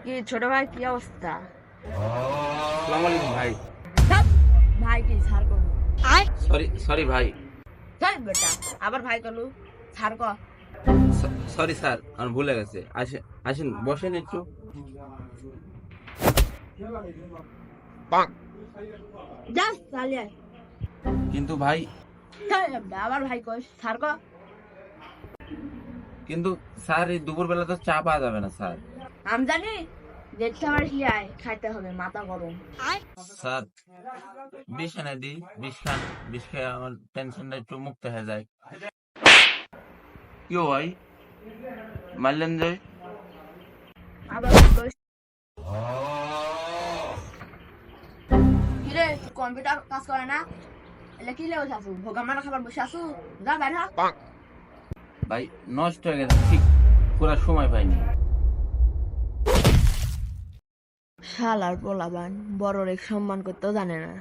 কি ছোট ভাই, কি অবস্থা? আসসালামু আলাইকুম ভাই। ধ্যাৎ, ভাই কি ছাড় করবো? সরি ভাই। চল বেটা, আবার ভাই করলু, ছাড় কর। সরি স্যার, আমার ভুলে গেছে। আসেন বসেন একটু। যা চালিয়ে আয়। কিন্তু ভাই, চল বেটা, আবার ভাই কর, ছাড় কর। কিন্তু স্যার এই দুপুর বেলা তো চা পাওয়া যাবে না স্যার। আমি জানি, দেখতে পারিস আয়, খাইতে হবে, মাথা গরম। স্যার, বিষ এনে দিই, বিষ খান। বিষ খেয়ে আমার টেনশনটা একটু মুক্ত হয়ে যায়। কি ভাই, মারলেন যে? আবার ভাই করিস। কিরে, কম্পিউটার কাজ করে না? এলে কি লেগে আসু? ভোগা মারা খাবার বসে আসু? যা বেটা। ভাই নষ্ট হয়ে গেছে, ঠিক পুরা সময় পাইনি। শালার পোলাবান বড় রেক সম্মান করতেও জানে না।